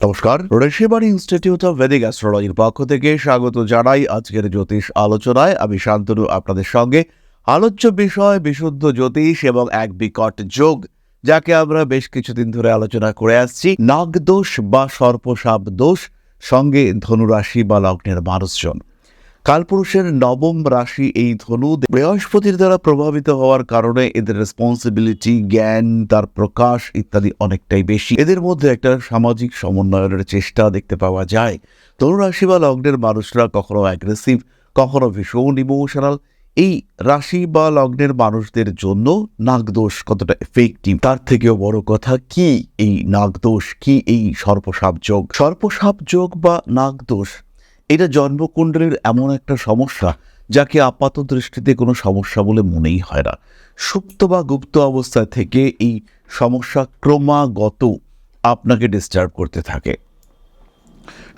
নমস্কার, Rishibani institute of Vedic অ্যাস্ট্রোলজির পক্ষ থেকে স্বাগত জানাই আজকের জ্যোতিষ আলোচনায়। আমি শান্তনু আপনাদের সঙ্গে। আলোচ্য বিষয় বিশুদ্ধ জ্যোতিষ এবং এক বিকট যোগ, যাকে আমরা বেশ কিছুদিন ধরে আলোচনা করে আসছি। নাগদোষ বা সর্পসাপ দোষ, সঙ্গে ধনুরাশি বা লগ্নের মানুষজন। কালপুরুষের নবম রাশি এই ধনু, বৃহস্পতির দ্বারা প্রভাবিত হওয়ার কারণে এদের রেসপন্সিবিলিটি, জ্ঞান, তার প্রকাশ ইত্যাদি অনেকটাই বেশি। এদের মধ্যে একটা সামাজিক সমন্বয়ের চেষ্টা দেখতে পাওয়া যায়। ধনুরাশি বা লগ্নের মানুষরা কখনো অ্যাগ্রেসিভ, কখনো ভীষণ ইমোশনাল। এই রাশি বা লগ্নের মানুষদের জন্য নাগদোষ কতটা এফেক্টিভ, তার থেকেও বড় কথা কি এই নাগদোষ, কি এই সর্পসাপ যোগ। সর্পসাপ যোগ বা নাগদোষ এটা জন্মকুণ্ডলীর এমন একটা সমস্যা যাকে আপাত দৃষ্টিতে কোনো সমস্যা বলে মনেই হয় না। সুপ্ত বা গুপ্ত অবস্থা থেকে এই সমস্যা ক্রমাগত আপনাকে ডিস্টার্ব করতে থাকে।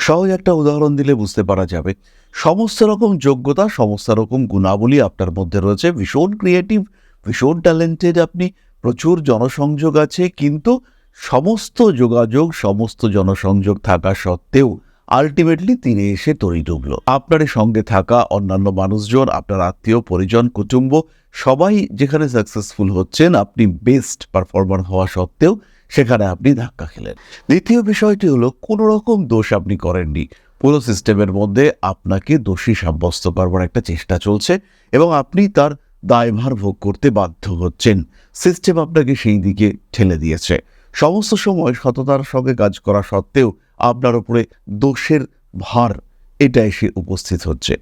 সহজ একটা উদাহরণ দিলে বুঝতে পারা যাবে, সমস্ত রকম যোগ্যতা, সমস্ত রকম গুণাবলী আপনার মধ্যে রয়েছে। ভীষণ ক্রিয়েটিভ, ভীষণ ট্যালেন্টেড আপনি, প্রচুর জনসংযোগ আছে, কিন্তু সমস্ত যোগাযোগ, সমস্ত জনসংযোগ থাকা সত্ত্বেও আলটিমেটলি তীরে এসে তরি ডুবল। আপনার সঙ্গে থাকা অন্যান্য মানুষজন, আপনার আত্মীয় পরিজন, কুটুম্ব, সবাই যেখানে সাকসেসফুল হচ্ছেন, আপনি বেস্ট পারফর্মার হওয়া সত্ত্বেও সেখানে আপনি ধাক্কা খেলেন। দ্বিতীয় বিষয়টি হলো, কোনো রকম দোষ আপনি করেননি, পুরো সিস্টেমের মধ্যে আপনাকে দোষী সাব্যস্ত করবার একটা চেষ্টা চলছে এবং আপনি তার দায়ভার ভোগ করতে বাধ্য হচ্ছেন। সিস্টেম আপনাকে সেই দিকে ঠেলে দিয়েছে। সমস্ত সময় সততার সঙ্গে কাজ করা সত্ত্বেও আপনার উপরে দোষের ভার এটা এসে উপস্থিত হচ্ছে।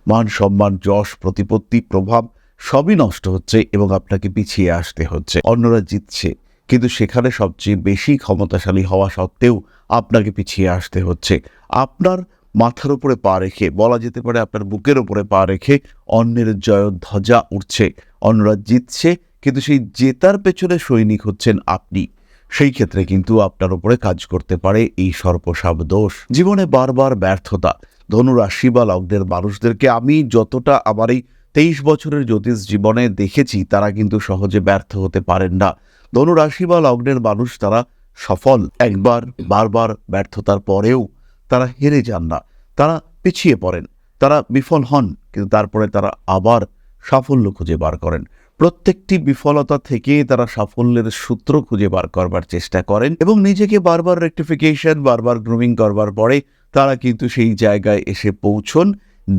মান সম্মান, যশ, প্রতিপত্তি, প্রভাব সবই নষ্ট হচ্ছে এবং আপনাকে পিছিয়ে আসতে হচ্ছে। অন্যরা জিতছে, কিন্তু সেখানে সবচেয়ে বেশি ক্ষমতাশালী হওয়া সত্ত্বেও আপনাকে পিছিয়ে আসতে হচ্ছে। আপনার মাথার উপরে পা রেখে, বলা যেতে পারে আপনার বুকের উপরে পা রেখে অন্যের জয়ধ্বজা উঠছে। অন্যরা জিতছে, কিন্তু সেই জেতার পেছনে সৈনিক হচ্ছেন আপনি। সেই ক্ষেত্রে কিন্তু আপনার উপরে কাজ করতে পারে এই সর্পসাপ দোষ। জীবনে বারবার ব্যর্থতা। ধনুরাশি বা লগ্নের মানুষদেরকে আমি যতটা আমার এই 23 বছরের জ্যোতিষ জীবনে দেখেছি, তারা কিন্তু সহজে ব্যর্থ হতে পারেন না। ধনুরাশি বা লগ্নের মানুষ তারা সফল, একবার বারবার ব্যর্থতার পরেও তারা হেরে যান না, তারা পিছিয়ে পড়েন, তারা বিফল হন, কিন্তু তারপরে তারা আবার সাফল্য খুঁজে বার করেন। প্রত্যেকটি বিফলতা থেকে তারা সাফল্যের সূত্র খুঁজে বার করবার চেষ্টা করেন এবং নিজেকে বারবার রেকটিফিকেশন, বারবার গ্রুমিং করবার পরে তারা কিন্তু সেই জায়গায় এসে পৌঁছন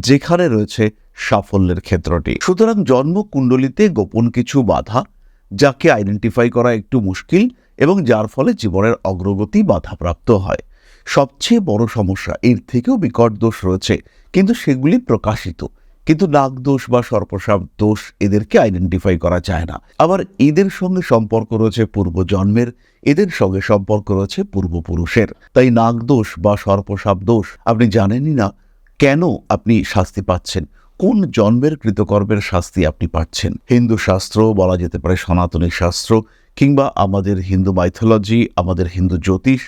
যেখানে রয়েছে সাফল্যের ক্ষেত্রটি। সুতরাং জন্মকুণ্ডলিতে গোপন কিছু বাধা, যাকে আইডেন্টিফাই করা একটু মুশকিল এবং যার ফলে জীবনের অগ্রগতি বাধাপ্রাপ্ত হয়। সবচেয়ে বড় সমস্যা, এর থেকেও বিকট দোষ রয়েছে, কিন্তু সেগুলি প্রকাশিত। কিন্তু নাগদোষ বা সর্পসাপ দোষ, এদেরকে আইডেন্টিফাই করা যায় না। আবার এদের সঙ্গে সম্পর্ক রয়েছে পূর্বজন্মের, এদের সঙ্গে সম্পর্ক রয়েছে পূর্বপুরুষের। তাই নাগদোষ বা সর্পসাপ দোষ আপনি জানেনই না কেন আপনি শাস্তি পাচ্ছেন, কোন জন্মের কৃতকর্মের শাস্তি আপনি পাচ্ছেন। হিন্দু শাস্ত্র, বলা যেতে পারে সনাতনী শাস্ত্র, কিংবা আমাদের হিন্দু মাইথোলজি, আমাদের হিন্দু জ্যোতিষ,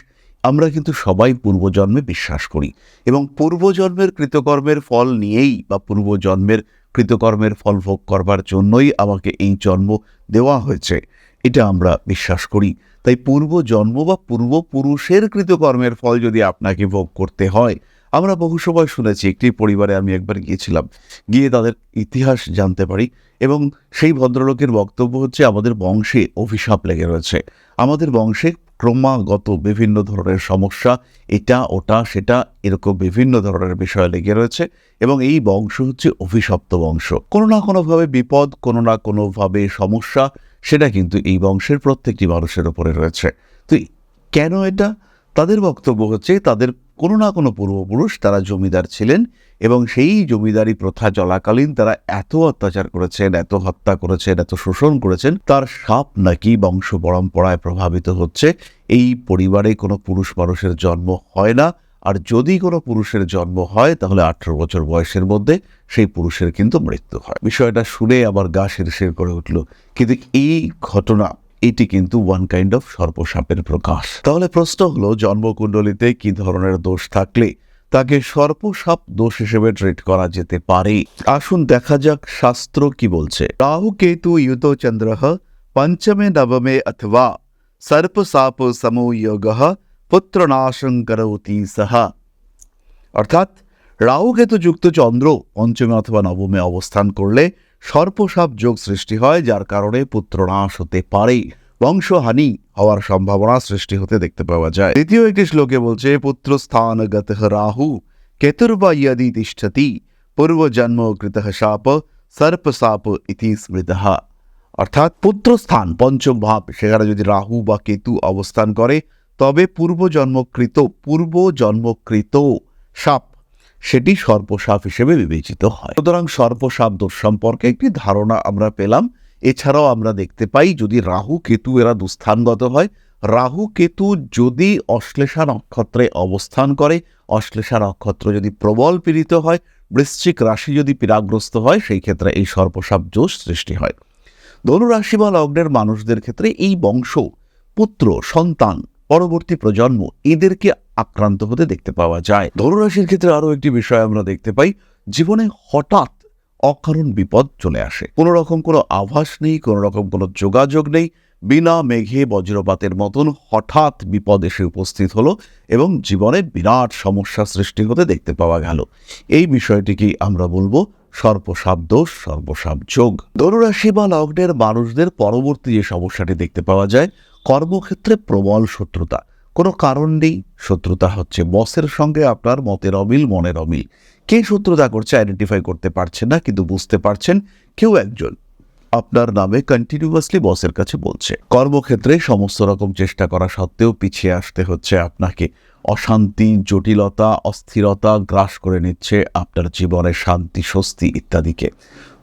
আমরা কিন্তু সবাই পূর্বজন্মে বিশ্বাস করি এবং পূর্বজন্মের কৃতকর্মের ফল নিয়েই বা পূর্বজন্মের কৃতকর্মের ফল ভোগ করবার জন্যই আমাকে এই জন্ম দেওয়া হয়েছে, এটা আমরা বিশ্বাস করি। তাই পূর্বজন্ম বা পূর্বপুরুষের কৃতকর্মের ফল যদি আপনাকে ভোগ করতে হয়, আমরা বহু সময় শুনেছি, একটি পরিবারে আমি একবার গিয়েছিলাম, গিয়ে তাদের ইতিহাস জানতে পারি এবং সেই ভদ্রলোকের বক্তব্য হচ্ছে, আমাদের বংশে অভিশাপ লেগে রয়েছে, আমাদের বংশে ক্রমাগত বিভিন্ন ধরনের সমস্যা, এটা ওটা সেটা এরকম বিভিন্ন ধরনের বিষয় লেগে রয়েছে এবং এই বংশ হচ্ছে অভিশপ্ত বংশ। কোনো না কোনোভাবে বিপদ, কোনো না কোনোভাবে সমস্যা, সেটা কিন্তু এই বংশের প্রত্যেকটি মানুষের উপরে রয়েছে। তো কেন এটা? তাদের বক্তব্য হচ্ছে, তাদের কোনো না কোনো পূর্বপুরুষ তারা জমিদার ছিলেন এবং সেই জমিদারি প্রথা চলাকালীন তারা এত অত্যাচার করেছেন, এত হত্যা করেছেন, এত শোষণ করেছেন, তার সাপ নাকি বংশ পরম্পরায় প্রভাবিত হচ্ছে। এই পরিবারে কোনো পুরুষ মানুষের জন্ম হয় না, আর যদি কোনো পুরুষের জন্ম হয় তাহলে 18 বছর বয়সের মধ্যে সেই পুরুষের কিন্তু মৃত্যু হয়। বিষয়টা শুনে আবার গা শিরশির করে উঠল, কিন্তু এই ঘটনা, এটি কিন্তু ওয়ান কাইন্ড অফ সর্পসাপের প্রকাশ। তাহলে প্রশ্ন হলো, জন্মকুণ্ডলিতে কি ধরনের দোষ থাকলে তাকে সর্পসাপ দোষ হিসেবে ট্রিট করা যেতে পারে? আসুন দেখা যাক শাস্ত্র কি বলছে। রাহু কেতু ইউত চন্দ্র পঞ্চমে নবমে অথবা सर्पसाप समूह योग পুত্র নাশং করোতি সাহা। অর্থাৎ রাহু কেতু যুক্ত চন্দ্র পঞ্চমে অথবা নবমে অবস্থান করলে সর্পসাপ যোগ সৃষ্টি হয়, যার কারণে পুত্রনাশ হতে পারে, বংশহানি হওয়ার সম্ভাবনা সৃষ্টি হতে দেখতে পাওয়া যায়। দ্বিতীয় একটি শ্লোকে বলছে, পুত্র স্থানগত রাহু কেতুর্বা ইয়দি তিষ্ঠতি পূর্বজন্ম কৃত শাপ সর্পসাপ ইতি স্মৃতঃ। অর্থাৎ পুত্রস্থান পঞ্চম ভাব, সেখানে যদি রাহু বা কেতু অবস্থান করে তবে পূর্বজন্মকৃত সাপ সেটি সর্পসাপ হিসেবে বিবেচিত হয়। সুতরাং সর্পসাপ দোষ সম্পর্কে একটি ধারণা আমরা পেলাম। এছাড়াও আমরা দেখতে পাই যদি রাহু কেতু এরা দুস্থানগত হয়, রাহু কেতু যদি অশ্লেষা নক্ষত্রে অবস্থান করে, অশ্লেষা নক্ষত্র যদি প্রবল পীড়িত হয়, বৃশ্চিক রাশি যদি পীড়াগ্রস্ত হয়, সেই ক্ষেত্রে এই সর্পসাপ দোষ সৃষ্টি হয়। ধনুরাশি বা লগ্নের মানুষদের ক্ষেত্রে এই বংশ, পুত্র, সন্তান, পরবর্তী প্রজন্ম এদেরকে আক্রান্ত হতে দেখতে পাওয়া যায়। ধনুরাশির ক্ষেত্রে আরও একটি বিষয় আমরা দেখতে পাই, জীবনে হঠাৎ অকারণ বিপদ চলে আসে, কোনো রকম কোনো আভাস নেই, কোনো রকম কোনো যোগাযোগ নেই, বিনা মেঘে বজ্রপাতের মতন হঠাৎ বিপদ এসে উপস্থিত হলো এবং জীবনে বিরাট সমস্যা সৃষ্টি হতে দেখতে পাওয়া গেল। এই বিষয়টিকেই আমরা বলবো সর্পসাপ দোষ, সর্পসাপ যোগ। ধনুরাশি বা লগ্নের মানুষদের পরবর্তী যে সমস্যাটি দেখতে পাওয়া যায়, কর্মক্ষেত্রে প্রবল শত্রুতা, কোনো কারণ নেই শত্রুতা হচ্ছে, বসের সঙ্গে আপনার মতের অমিল, মনের অমিল। কে শত্রুতা করছে আইডেন্টিফাই করতে পারছেন না, কিন্তু বুঝতে পারছেন কেউ একজন আপনার নামে কন্টিনিউয়াসলি বসের কাছে বলছে। কর্মক্ষেত্রে সমস্ত রকম চেষ্টা করা সত্ত্বেও পিছিয়ে আসতে হচ্ছে আপনাকে। অশান্তি, জটিলতা, অস্থিরতা গ্রাস করে নিচ্ছে আপনার জীবনের শান্তি, স্বস্তি ইত্যাদিকে।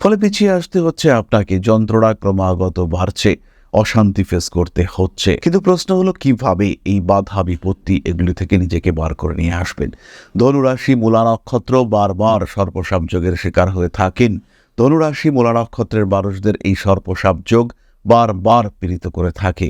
ফলে পিছিয়ে আসতে হচ্ছে আপনাকে, যন্ত্রণা ক্রমাগত বাড়ছে, অশান্তি ফেস করতে হচ্ছে। কিন্তু প্রশ্ন হলো কিভাবে এই বাধা বিপত্তি এগুলি থেকে নিজেকে বার করে নিয়ে আসবেন। ধনুরাশি মূলা নক্ষত্র বারবার সর্পসাপ যোগের শিকার হয়ে থাকেন। ধনুরাশি মূলা নক্ষত্রের মানুষদের এই সর্পসাপ যোগ বারবার পীড়িত করে থাকে।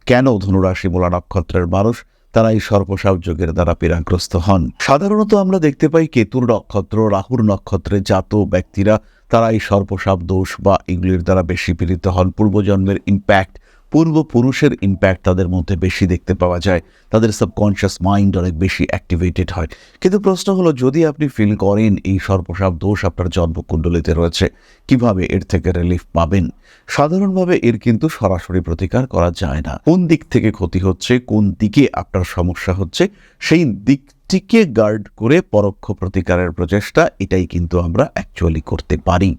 কেন ধনুরাশি মূলা নক্ষত্রের মানুষ তারা এই সর্পসাপ যোগের দ্বারা পীড়াগ্রস্ত হন? সাধারণত আমরা দেখতে পাই কেতুর নক্ষত্র, রাহুর নক্ষত্রে জাত ব্যক্তিরা তারা এই সর্পসাপ দোষ বা এগুলির দ্বারা বেশি পীড়িত হন। পূর্বজন্মের ইম্প্যাক্ট, পূর্বপুরুষের ইম্প্যাক্ট তাদের মধ্যে বেশি দেখতে পাওয়া যায়, তাদের সাবকনশিয়াস মাইন্ড অনেক বেশি অ্যাক্টিভেটেড হয়। কিন্তু প্রশ্ন হলো, যদি আপনি ফিল করেন এই সর্পসাপ দোষ আপনার জন্মকুণ্ডলিতে রয়েছে, কিভাবে এর থেকে রিলিফ পাবেন? সাধারণভাবে এর কিন্তু সরাসরি প্রতিকার করা যায় না। কোন দিক থেকে ক্ষতি হচ্ছে, কোন দিকে আপনার সমস্যা হচ্ছে, সেই দিকটিকে গার্ড করে পরোক্ষ প্রতিকারের প্রচেষ্টা, এটাই কিন্তু আমরা অ্যাকচুয়ালি করতে পারি।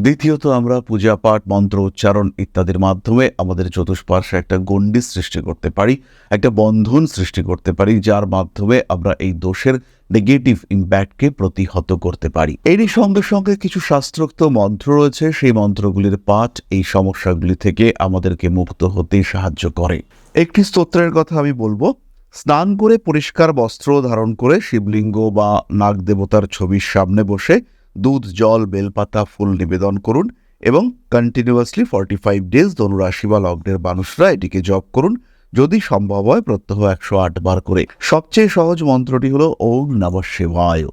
দ্বিতীয়ত আমরা পূজা পাঠ, মন্ত্র উচ্চারণ ইত্যাদির মাধ্যমে আমাদের চতুষ্পার্শ্বে একটা গণ্ডি সৃষ্টি করতে পারি, একটা বন্ধন সৃষ্টি করতে পারি, যার মাধ্যমে আমরা এই দোষের নেগেটিভ ইম্প্যাক্টকে প্রতিহত করতে পারি। এরই সঙ্গে সঙ্গে কিছু শাস্ত্রোক্ত মন্ত্র রয়েছে, সেই মন্ত্রগুলির পাঠ এই সমস্যাগুলি থেকে আমাদেরকে মুক্ত হতে সাহায্য করে। একটি স্তোত্রের কথা আমি বলবো। স্নান করে পরিষ্কার বস্ত্র ধারণ করে শিবলিঙ্গ বা নাগ দেবতার ছবির সামনে বসে দুধ, জল, বেলপাতা, ফুল নিবেদন করুন এবং কন্টিনিউয়াসলি 45 ডেজ ধনুরাশি বা লগ্নের মানুষরা এটিকে জপ করুন, যদি সম্ভব হয় প্রত্যহ 108 বার করে। সবচেয়ে সহজ মন্ত্রটি হলো ওম নমঃ শিবায়।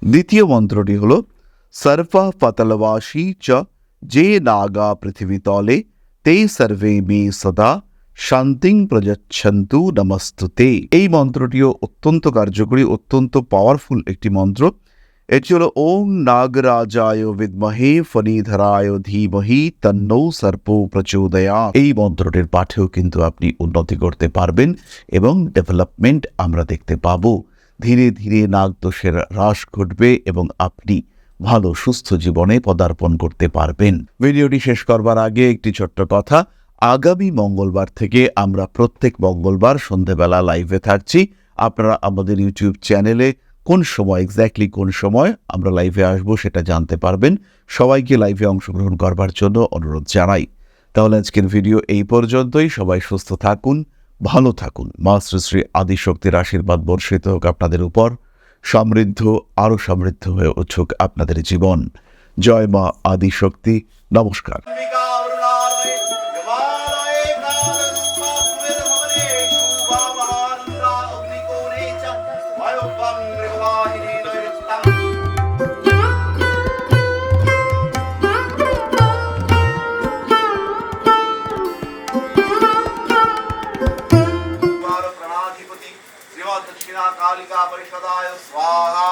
দ্বিতীয় মন্ত্রটি হলো সর্পা পাতালবাসী চ যে নাগা পৃথিবী তলে তে সর্বে মে সদা শান্তিং প্রযচ্ছন্তু নমস্তুতে। এই মন্ত্রটিও অত্যন্ত কার্যকরী, অত্যন্ত পাওয়ারফুল একটি মন্ত্র। এটি হলো ওম নাগরাজায় বিদ্মহে ফণীধরায় ধীমহি তন্নো সর্প প্রচোদয়াৎ। এই মন্ত্রটির পাঠেও কিন্তু আপনি উন্নতি করতে পারবেন এবং ডেভেলপমেন্ট আমরা দেখতে পাবো। ধীরে ধীরে নাগদোষের হ্রাস ঘটবে এবং আপনি ভালো সুস্থ জীবনে পদার্পণ করতে পারবেন। ভিডিওটি শেষ করবার আগে একটি ছোট্ট কথা, আগামী মঙ্গলবার থেকে আমরা প্রত্যেক মঙ্গলবার সন্ধ্যেবেলা লাইভে থাকছি। আপনারা আমাদের ইউটিউব চ্যানেলে কোন সময়, এক্স্যাক্টলি কোন সময় আমরা লাইভে আসবো সেটা জানতে পারবেন। সবাইকে লাইভে অংশগ্রহণ করবার জন্য অনুরোধ জানাই। তাহলে আজকের ভিডিও এই পর্যন্তই। সবাই সুস্থ থাকুন, ভালো থাকুন। মা শ্রী শ্রী আদিশক্তির আশীর্বাদ বর্ষিত হোক আপনাদের উপর। সমৃদ্ধ, আরো সমৃদ্ধ হয়ে উঠুক আপনাদের জীবন। জয় মা আদিশক্তি। নমস্কার। दक्षिणा कालिका परिषदाय स्वाहा